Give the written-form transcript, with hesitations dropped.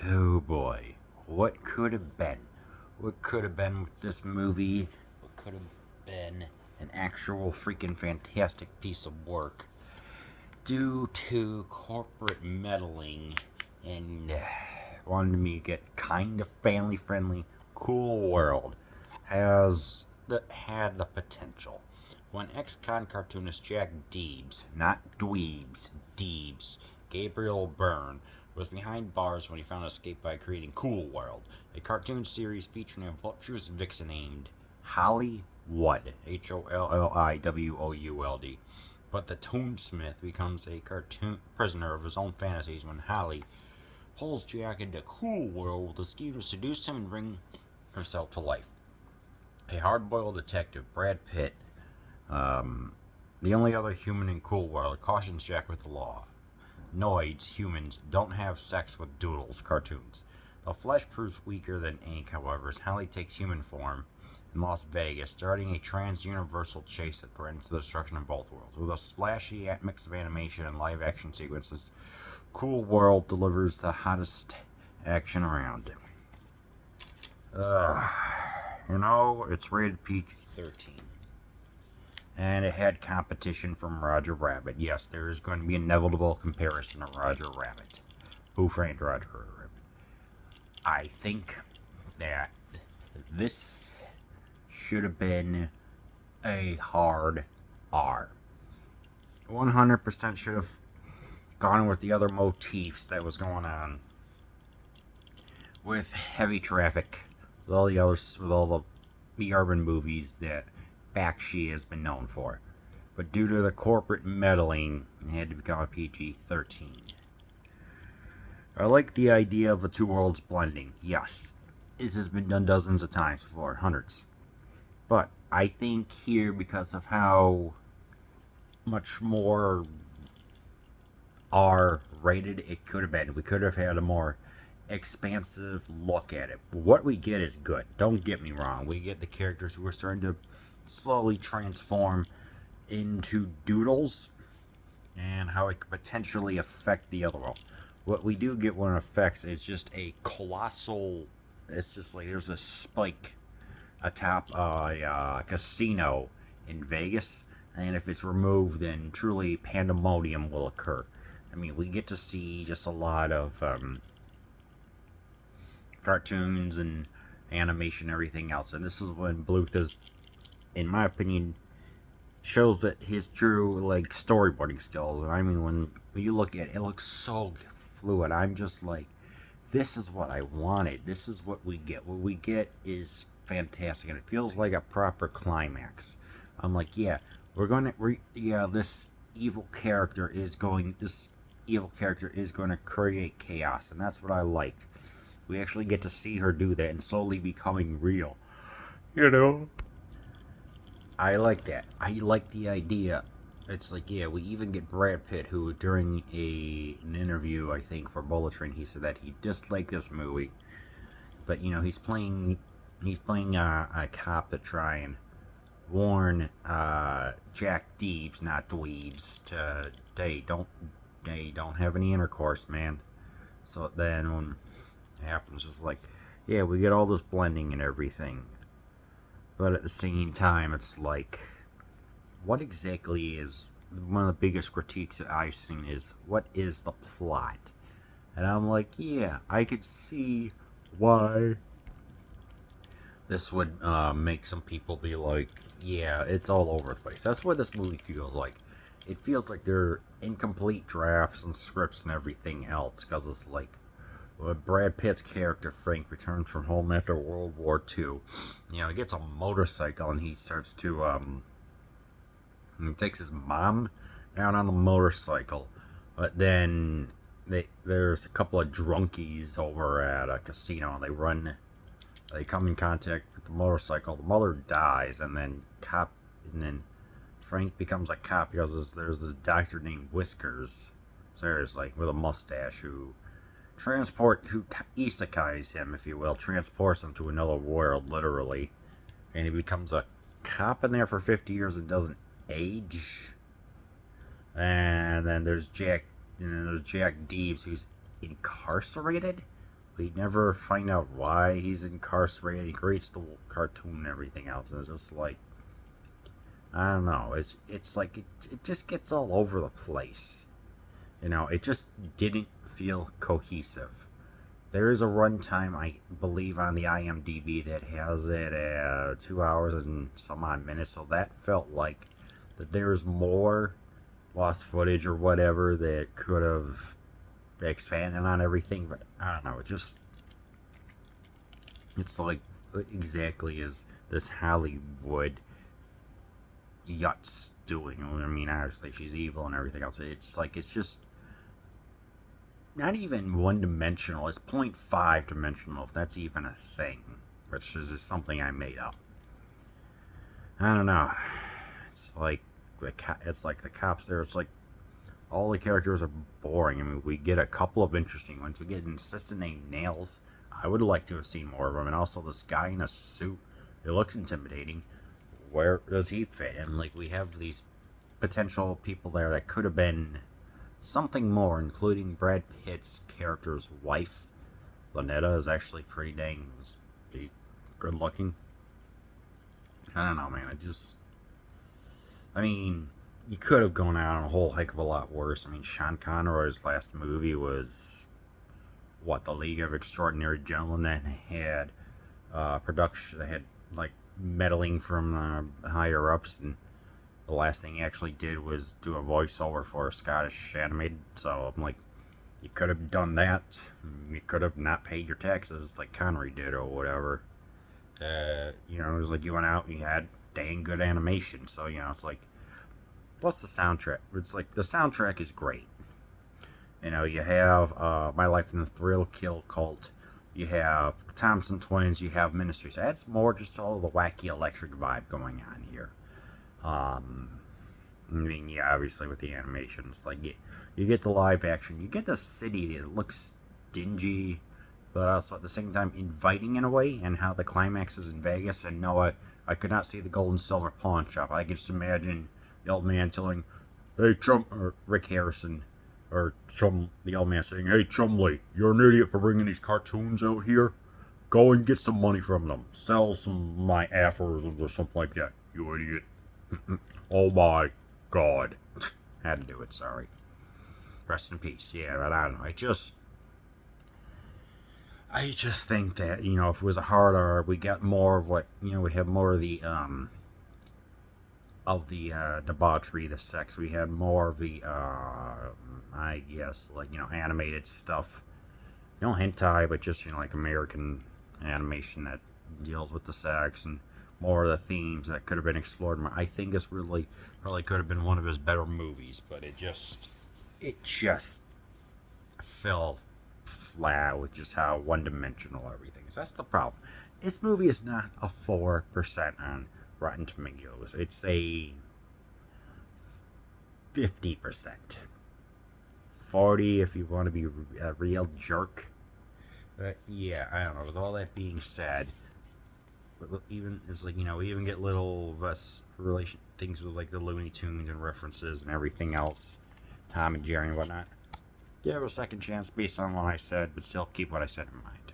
Oh boy, what could have been? What could have been with this movie? What could have been an actual freaking fantastic piece of work? Due to corporate meddling and wanting me to get kind of family friendly, Cool World had the potential. When ex-con cartoonist Jack Deebs, not Dweebs, Deebs, Gabriel Byrne, was behind bars when he found escape by creating Cool World, a cartoon series featuring a voluptuous vixen named Holly Wood, Holliwould. But the Toonsmith becomes a cartoon prisoner of his own fantasies when Holly pulls Jack into Cool World with a scheme to seduce him and bring herself to life. A hard-boiled detective, Brad Pitt, the only other human in Cool World, cautions Jack with the law. Noids, humans, don't have sex with doodles, cartoons. The flesh proves weaker than ink, however, as Holly takes human form in Las Vegas, starting a trans-universal chase that threatens the destruction of both worlds. With a splashy mix of animation and live-action sequences, Cool World delivers the hottest action around. It's rated PG-13. And it had competition from Roger Rabbit. Yes, there is going to be inevitable comparison to Roger Rabbit. Who Framed Roger Rabbit? I think that this should have been a hard R. 100% should have gone with the other motifs that was going on with heavy traffic, with all the urban movies that Bakshi has been known for. But due to the corporate meddling, it had to become a PG-13. I like the idea of the two worlds blending. Yes, this has been done dozens of times before, hundreds. But I think here, because of how much more R-rated it could have been, we could have had a more expansive look at it. What we get is good. Don't get me wrong. We get the characters who are starting to slowly transform into doodles and how it could potentially affect the other world. What we do get when it affects is just a colossal. It's just like there's a spike atop a casino in Vegas, and if it's removed, then truly pandemonium will occur. I mean, we get to see just a lot of cartoons and animation and everything else, and this is when Bluth is, in my opinion, shows that his true storyboarding skills. And I mean, when you look at it, it looks so fluid. I'm just like, this is what I wanted. This is what we get. What we get is fantastic, and it feels like a proper climax. I'm like, yeah, this evil character is going to create chaos, and that's what I liked. We actually get to see her do that and slowly becoming real. I like that. I like the idea. It's like, yeah, we even get Brad Pitt, who during an interview, I think, for Bullet Train, he said that he disliked this movie. But, he's playing a cop to try and warn Jack Deebs, not Dweebs, to, hey, don't have any intercourse, man. So then when it happens, it's like, yeah, we get all this blending and everything. But at the same time, it's like, what exactly is one of the biggest critiques that I've seen is, what is the plot? And I'm like, yeah, I could see why this would make some people be like, yeah, it's all over the place. That's what this movie feels like. It feels like they're incomplete drafts and scripts and everything else, because it's like, Brad Pitt's character, Frank, returns from home after World War II. He gets a motorcycle and he starts to, he takes his mom out on the motorcycle. But then there's a couple of drunkies over at a casino, and they come in contact with the motorcycle. The mother dies, and then Frank becomes a cop because there's this doctor named Whiskers, seriously, with a mustache, who isekais him, if you will, transports him to another world, literally, and he becomes a cop in there for 50 years and doesn't age. And then there's Jack Deebs, who's incarcerated We never find out why he's incarcerated. He creates the cartoon and everything else. And it's just like, I don't know. It's like it just gets all over the place. It just didn't feel cohesive. There is a runtime, I believe, on the IMDb that has it at 2 hours and some odd minutes. So that felt like that there's more lost footage or whatever that could have expanded on everything. But I don't know. It's like, what exactly is this Hollywood Yutz doing? I mean, obviously she's evil and everything else. It's like, it's just not even one dimensional. It's 0.5 dimensional, if that's even a thing, which is just something I made up. I don't know. It's like the cops there. It's like all the characters are boring. I mean, we get a couple of interesting ones. We get an assistant named Nails. I would like to have seen more of him, and also this guy in a suit. It looks intimidating. Where does he fit in? Like, we have these potential people there that could have been something more, including Brad Pitt's character's wife. Lynetta is actually pretty dang good looking. I don't know, man. I mean, you could have gone out on a whole heck of a lot worse. I mean, Sean Conroy's last movie was, The League of Extraordinary Gentlemen, that had production, that had, like, meddling from higher ups, and the last thing he actually did was do a voiceover for a Scottish animated. So I'm like, you could have done that. You could have not paid your taxes like Connery did or whatever. It was like you went out and you had dang good animation. So, it's like, plus the soundtrack. It's like, the soundtrack is great. You have My Life in the Thrill Kill Cult. You have Thompson Twins. You have Ministry. So that's more just all the wacky electric vibe going on here. I mean, yeah, obviously with the animations, like you get the live action, you get the city that looks dingy, but also at the same time inviting in a way, and how the climax is in Vegas. And no, I could not see the gold and silver pawn shop. I could just imagine the old man telling, "Hey Chum," or Rick Harrison, or Chum, the old man saying, "Hey Chumley, you're an idiot for bringing these cartoons out here. Go and get some money from them. Sell some of my aphorisms or something like that. You idiot." Oh my God. Had to do it, sorry. Rest in peace. Yeah, but I don't know. I just think that, if it was a hard R, we got more of what, we have more of the debauchery, the sex. We had more of the, I guess, like, animated stuff. Hentai, but just, like American animation that deals with the sex, and more of the themes that could have been explored more. I think this really probably could have been one of his better movies, but it just fell flat with just how one-dimensional everything is. That's the problem. This movie is not a 4% on Rotten Tomatoes. It's a 50%. 40 if you want to be a real jerk. But yeah, I don't know. With all that being said, even it's like, we even get little relation things with like the Looney Tunes and references and everything else, Tom and Jerry and whatnot. Give it a second chance based on what I said, but still keep what I said in mind.